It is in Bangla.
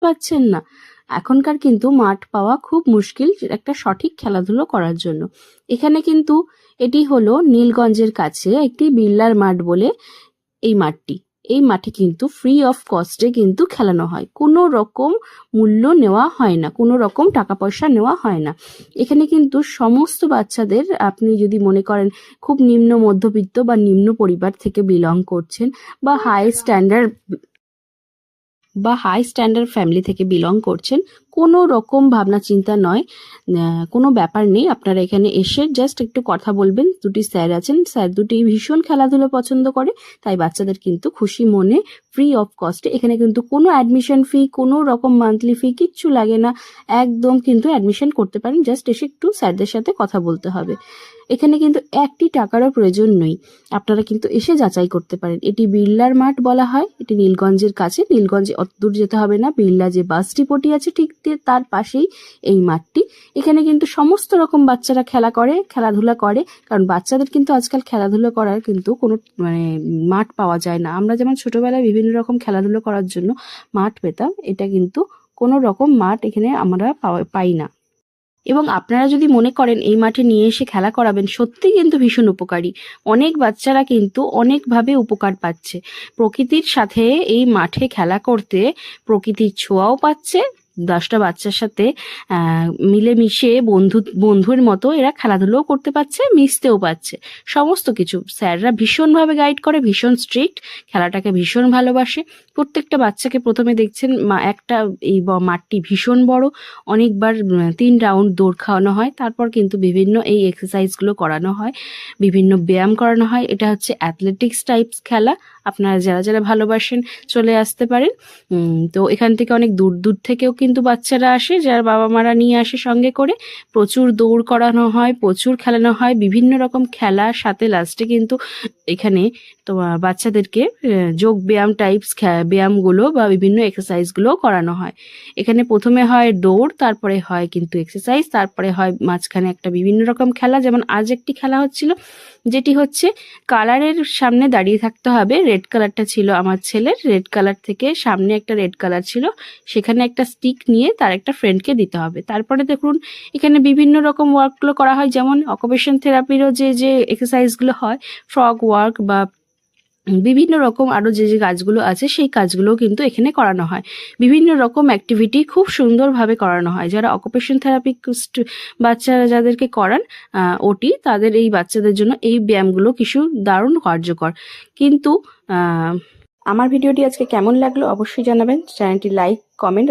পাচ্ছেন না, এখনকার কিন্তু মাঠ পাওয়া খুব মুশকিল একটা সঠিক খেলাধুলো করার জন্য। এখানে কিন্তু এটি হলো নীলগঞ্জের কাছে একটি বিড়লার মাঠ বলে এই মাঠে কিন্তু ফ্রি অফ কস্টে কিন্তু খেলানো হয়, কোনো রকম মূল্য নেওয়া হয় না, কোনো রকম টাকা পয়সা নেওয়া হয় না। এখানে কিন্তু সমস্ত বাচ্চাদের, আপনি যদি মনে করেন খুব নিম্ন মধ্যবিত্ত বা নিম্ন পরিবার থেকে বিলং করছেন বা হাই স্ট্যান্ডার্ড ফ্যামিলি থেকে বিলং করছেন, কোনো রকম ভাবনা চিন্তা নয়, কোনো ব্যাপার নেই। আপনারা এখানে এসে জাস্ট একটু কথা বলবেন। দুটি স্যার আছেন, স্যার দুটি ভীষণ খেলাধুলো পছন্দ করে, তাই বাচ্চাদের কিন্তু খুশি মনে ফ্রি অফ কস্টে, এখানে কিন্তু কোনো অ্যাডমিশন ফি, কোনো রকম মান্থলি ফি কিচ্ছু লাগে না, একদম কিন্তু অ্যাডমিশন করতে পারেন। জাস্ট এসে একটু স্যারদের সাথে কথা বলতে হবে। এখানে কিন্তু একটি টাকারও প্রয়োজন নেই, আপনারা কিন্তু এসে যাচাই করতে পারেন। এটি বিড়লার মাঠ বলা হয়, এটি নীলগঞ্জের কাছে, নীলগঞ্জে অত দূর যেতে হবে না, বিড়লা যে বাস ডিপোটি আছে ঠিক তার পাশেই এই মাঠটি। এখানে কিন্তু সমস্ত রকম বাচ্চারা খেলাধুলা করে, কারণ বাচ্চাদের কিন্তু আজকাল খেলাধুলো করার কিন্তু কোনো মাঠ পাওয়া যায় না। আমরা যেমন ছোটবেলায় বিভিন্ন রকম খেলাধুলো করার জন্য মাঠ পেতাম, এটা কিন্তু কোনো রকম মাঠ এখানে আমরা পাই না। এবং আপনারা যদি মনে করেন এই মাঠে নিয়ে এসে খেলা করাবেন, সত্যি কিন্তু ভীষণ উপকারী, অনেক বাচ্চারা কিন্তু অনেকভাবে উপকার পাচ্ছে। প্রকৃতির সাথে এই মাঠে খেলা করতে প্রকৃতির ছোঁয়াও পাচ্ছে, 10টা বাচ্চার সাথে মিলেমিশে বন্ধুর মতো এরা খেলাধুলোও করতে পারছে, মিশতেও পারছে, সমস্ত কিছু। স্যাররা ভীষণভাবে গাইড করে, ভীষণ স্ট্রিক্ট, খেলাটাকে ভীষণ ভালোবাসে। প্রত্যেকটা বাচ্চাকে প্রথমে দেখছেন এই মাঠটি ভীষণ বড়, অনেকবার 3 রাউন্ড দৌড় খাওয়ানো হয়, তারপর কিন্তু বিভিন্ন এই এক্সারসাইজগুলো করানো হয়, বিভিন্ন ব্যায়াম করানো হয়। এটা হচ্ছে অ্যাথলেটিক্স টাইপস খেলা, আপনারা যারা যারা ভালোবাসেন চলে আসতে পারেন। তো এখান থেকে অনেক দূর দূর থেকেও কিন্তু বাচ্চারা আসে, যার বাবা মারা নিয়ে আসে সঙ্গে করে। প্রচুর দৌড় করানো হয়, প্রচুর খেলানো হয়, বিভিন্ন রকম খেলার সাথে লাস্টে কিন্তু এখানে বাচ্চাদেরকে যোগ ব্যায়াম টাইপস ব্যায়ামগুলো বা বিভিন্ন এক্সারসাইজগুলো করানো হয়। এখানে প্রথমে হয় দৌড়, তারপরে হয় কিন্তু এক্সারসাইজ, তারপরে হয় মাঝখানে একটা বিভিন্ন রকম খেলা। যেমন আজ একটি খেলা হচ্ছিল, যেটি হচ্ছে কালারের সামনে দাঁড়িয়ে থাকতে হবে। রেড কালারটা ছিল আমার ছেলের, রেড কালার থেকে সামনে একটা রেড কালার ছিল, সেখানে একটা স্টিক নিয়ে তার একটা ফ্রেন্ডকে দিতে হবে। তারপরে দেখুন এখানে বিভিন্ন রকম ওয়ার্কগুলো করা হয়, যেমন অকুপেশন থেরাপিরও যে এক্সারসাইজগুলো হয়, ফ্রগ ওয়ার্ক বা বিভিন্ন রকম আরও যে কাজগুলো আছে, সেই কাজগুলোও কিন্তু এখানে করানো হয়। বিভিন্ন রকম অ্যাক্টিভিটি খুব সুন্দরভাবে করানো হয়। যারা অকুপেশন থেরাপি বাচ্চারা যাদেরকে করান ওটি, তাদের এই বাচ্চাদের জন্য এই ব্যায়ামগুলো কিছু দারুণ কার্যকর। কিন্তু আমার ভিডিওটি আজকে কেমন লাগলো অবশ্যই জানাবেন, চ্যানেলটি লাইক, কমেন্ট